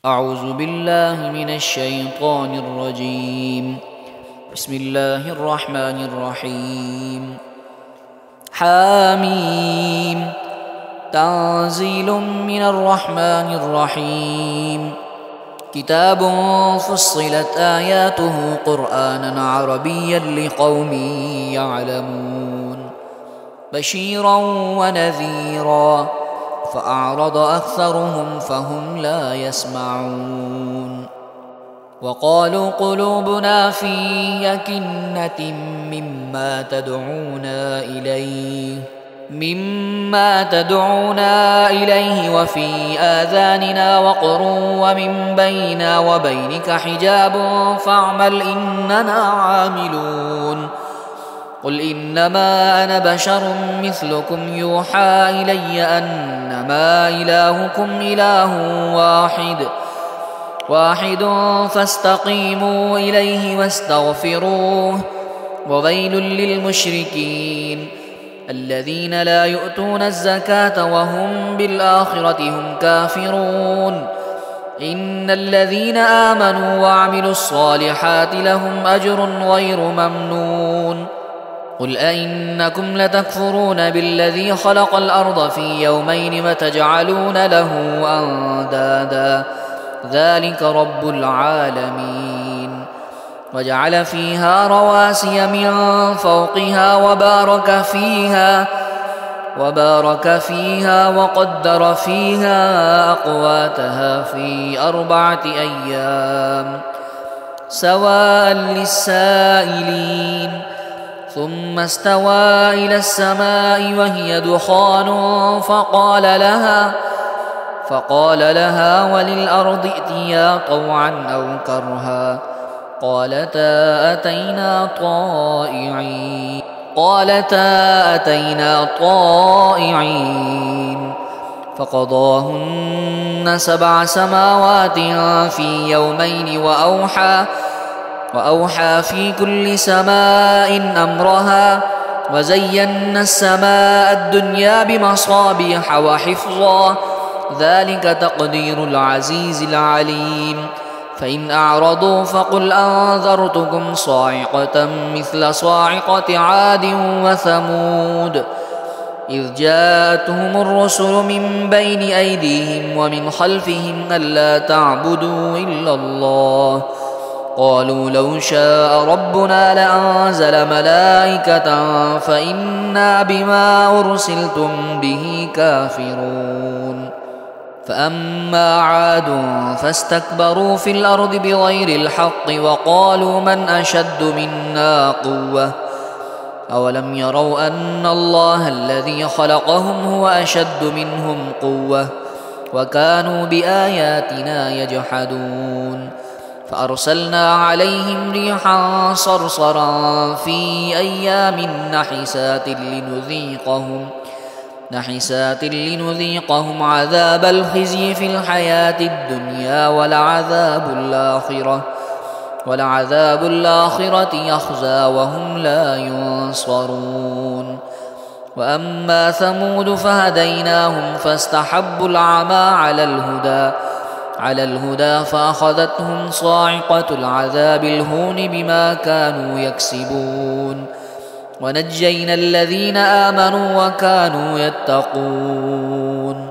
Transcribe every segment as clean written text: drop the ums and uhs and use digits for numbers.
أعوذ بالله من الشيطان الرجيم. بسم الله الرحمن الرحيم. حاميم. تنزيل من الرحمن الرحيم. كتاب فصلت آياته قرآنا عربيا لقوم يعلمون بشيرا ونذيرا فأعرض أكثرهم فهم لا يسمعون. وقالوا قلوبنا في أكنة مما تدعونا إليه وفي آذاننا وقر ومن بيننا وبينك حجاب فاعمل إننا عاملون. قل إنما أنا بشر مثلكم يوحى إلي أنما إلهكم إله واحد فاستقيموا إليه واستغفروه. وويل للمشركين الذين لا يؤتون الزكاة وهم بالآخرة هم كافرون. إن الذين آمنوا وعملوا الصالحات لهم أجر غير ممنون. قل أئنكم لتكفرون بالذي خلق الأرض في يومين وتجعلون له أندادا ذلك رب العالمين. وجعل فيها رواسي من فوقها وبارك فيها وقدر فيها أقواتها في 4 أيام سواء للسائلين. ثم استوى إلى السماء وهي دخان فقال لها وللأرض ائتيا طوعا أو كرها قالتا أتينا طائعين. فقضاهن 7 سماوات في يومين وأوحى في كل سماء أمرها وزينا السماء الدنيا بمصابيح وحفظا ذلك تقدير العزيز العليم. فإن أعرضوا فقل أنذرتكم صاعقة مثل صاعقة عاد وثمود إذ جاءتهم الرسل من بين أيديهم ومن خلفهم ألا تعبدوا إلا الله قالوا لو شاء ربنا لأنزل ملائكة فإنا بما أرسلتم به كافرون. فأما عاد فاستكبروا في الأرض بغير الحق وقالوا من أشد منا قوة أولم يروا أن الله الذي خلقهم هو أشد منهم قوة وكانوا بآياتنا يجحدون. فأرسلنا عليهم ريحا صرصرا في أيام نحسات لنذيقهم عذاب الخزي في الحياة الدنيا ولعذاب الآخرة يخزى وهم لا ينصرون. وأما ثمود فهديناهم فاستحبوا العمى على الهدى فأخذتهم صاعقة العذاب الهون بما كانوا يكسبون. ونجينا الذين آمنوا وكانوا يتقون.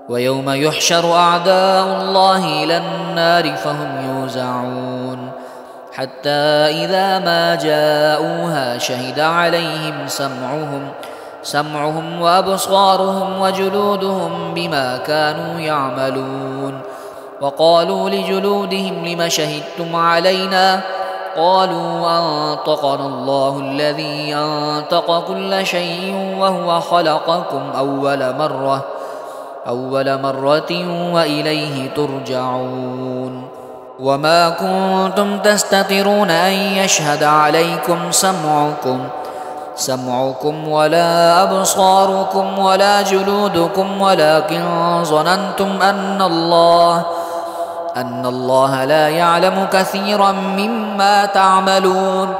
ويوم يحشر أعداء الله إلى النار فهم يوزعون حتى إذا ما جاءوها شهد عليهم سمعهم وأبصارهم وجلودهم بما كانوا يعملون. وقالوا لجلودهم لم شهدتم علينا قالوا أنطقنا الله الذي أنطق كل شيء وهو خلقكم أول مرة وإليه ترجعون. وما كنتم تستترون أن يشهد عليكم سمعكم ولا أبصاركم ولا جلودكم ولكن ظننتم أن الله لا يعلم كثيرا مما تعملون.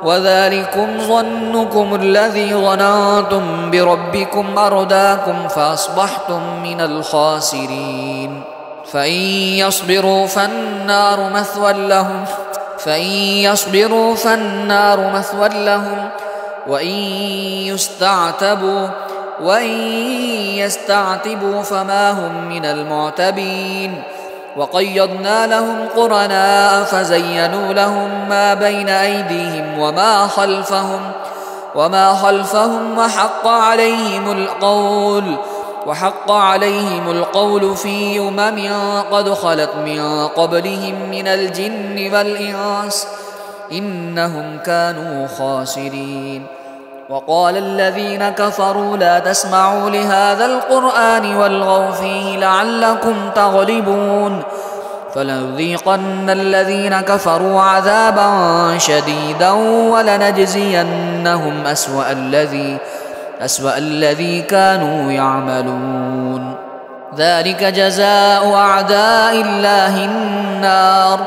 وذلكم ظنكم الذي ظننتم بربكم أرداكم فأصبحتم من الخاسرين. فإن يصبروا فالنار مثوى لهم وإن يستعتبوا فما هم من المعتبين. وقيضنا لهم قرناء فزينوا لهم ما بين أيديهم وما خلفهم وحق عليهم القول في قد خلت من قبلهم من الجن والإنس إنهم كانوا خاسرين. وقال الذين كفروا لا تسمعوا لهذا القرآن والغوا فيه لعلكم تغلبون. فلنذيقن الذين كفروا عذابا شديدا ولنجزينهم أسوأ الذي كانوا يعملون. ذلك جزاء أعداء الله النار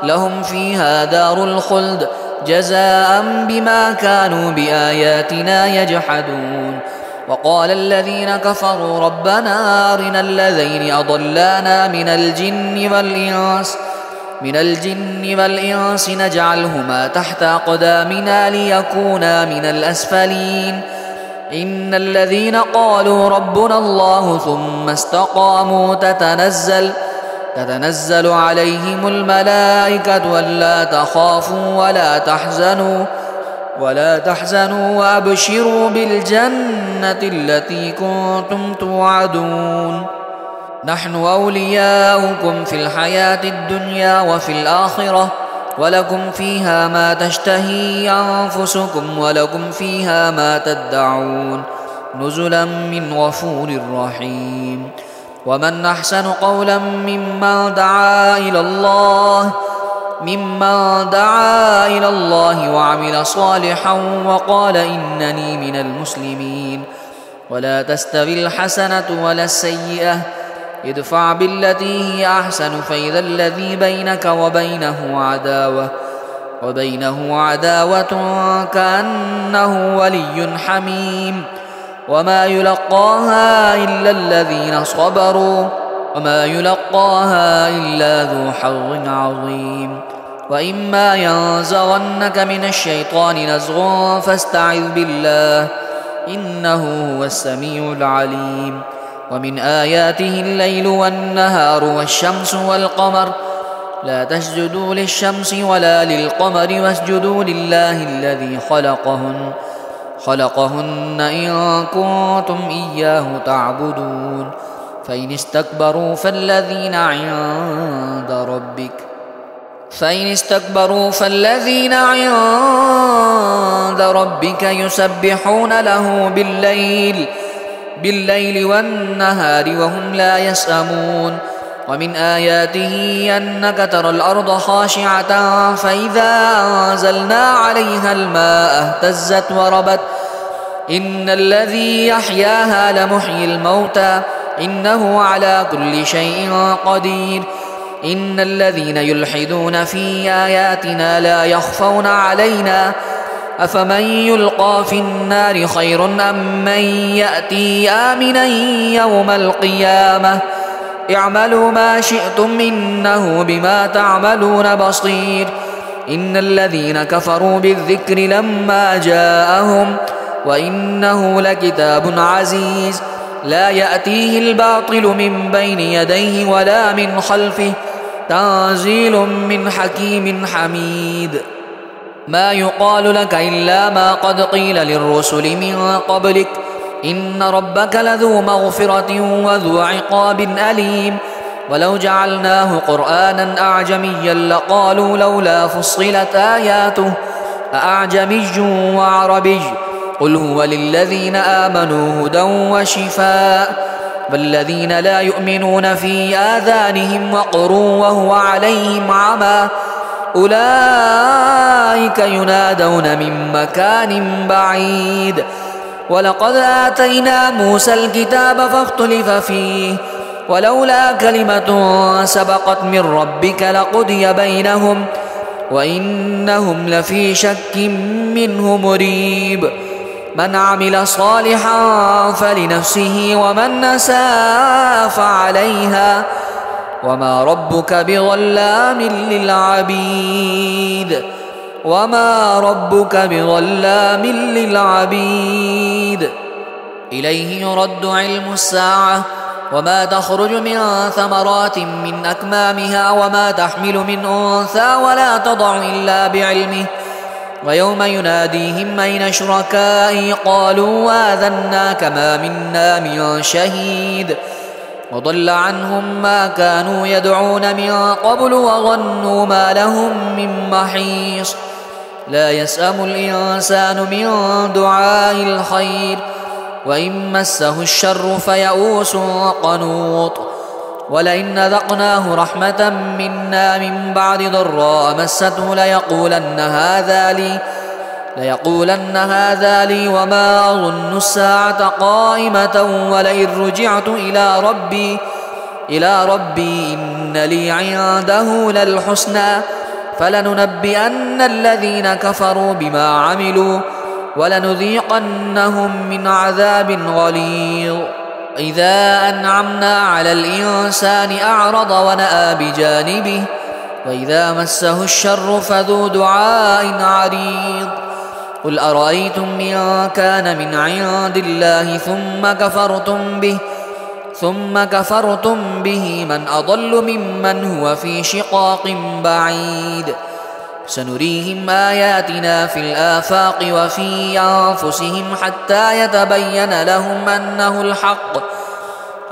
لهم فيها دار الخلد جزاء بما كانوا بآياتنا يجحدون. وقال الذين كفروا ربنا أرنا الذين أضلانا من الجن والإنس نجعلهما تحت أقدامنا ليكونا من الأسفلين. إن الذين قالوا ربنا الله ثم استقاموا تتنزل عليهم الملائكة ألا تخافوا ولا تحزنوا وأبشروا بالجنة التي كنتم توعدون. نحن أولياؤكم في الحياة الدنيا وفي الآخرة ولكم فيها ما تشتهي أنفسكم ولكم فيها ما تدعون نزلا من غفور رحيم. ومن أحسن قولا ممن دعا إلى الله وعمل صالحا وقال إنني من المسلمين. ولا تستوي الحسنة ولا السيئة ادفع بالتي هي أحسن فإذا الذي بينك وبينه عداوة كأنه ولي حميم. وما يلقاها إلا الذين صبروا وما يلقاها إلا ذو حظ عظيم. وإما ينزغنك من الشيطان نزغ فاستعذ بالله إنه هو السميع العليم. ومن آياته الليل والنهار والشمس والقمر لا تسجدوا للشمس ولا للقمر واسجدوا لله الذي خلقهن إن كنتم إياه تعبدون. فإن استكبروا فالذين عند ربك يسبحون له بالليل والنهار وهم لا يسأمون. ومن آياته أنك ترى الأرض خاشعة فإذا أنزلنا عليها الماء اهتزت وربت إن الذي يحياها لمحيي الموتى إنه على كل شيء قدير. إن الذين يلحدون في آياتنا لا يخفون علينا أفمن يلقى في النار خير أم من يأتي آمنا يوم القيامة اعملوا ما شئتم إنه بما تعملون بصير. إن الذين كفروا بالذكر لما جاءهم وإنه لكتاب عزيز لا يأتيه الباطل من بين يديه ولا من خلفه تنزيل من حكيم حميد. ما يقال لك إلا ما قد قيل للرسل من قبلك إن ربك لذو مغفرة وذو عقاب أليم. ولو جعلناه قرآنا أعجميا لقالوا لولا فصلت آياته أأعجمي وعربي قل هو للذين آمنوا هدى وشفاء والذين لا يؤمنون في آذانهم وقر وهو عليهم عمى أولئك ينادون من مكان بعيد. ولقد آتينا موسى الكتاب فاختلف فيه ولولا كلمة سبقت من ربك لقضي بينهم وإنهم لفي شك منه مريب. من عمل صالحا فلنفسه ومن أساء فعليها وما ربك بظلام للعبيد وما ربك بظلام للعبيد إليه يرد علم الساعة وما تخرج من ثمرات من أكمامها وما تحمل من أنثى ولا تضع إلا بعلمه ويوم يناديهم أين شركائي قالوا آذناك ما منا من شهيد وضل عنهم ما كانوا يدعون من قبل وظنوا ما لهم من محيص لا يسأم الإنسان من دعاء الخير وإن مسه الشر فيئوس قنوط ولئن ذقناه رحمة منا من بعد ضراء مسته ليقولن هذا لي وما أظن الساعة قائمة ولئن رجعت إلى ربي إن لي عنده للحسنى فلننبئن الذين كفروا بما عملوا ولنذيقنهم من عذاب غليظ إذا أنعمنا على الإنسان أعرض ونأى بجانبه وإذا مسه الشر فذو دعاء عريض قل أرأيتم إن كان من عند الله ثم كفرتم به من أضل ممن هو في شقاق بعيد سنريهم آياتنا في الآفاق وفي أنفسهم حتى يتبين لهم أنه الحق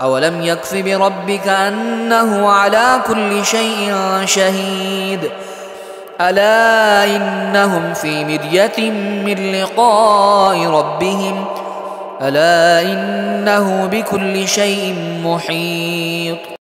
أولم يكف بربك أنه على كل شيء شهيد ألا إنهم في مرية من لقاء ربهم ألا إنه بكل شيء محيط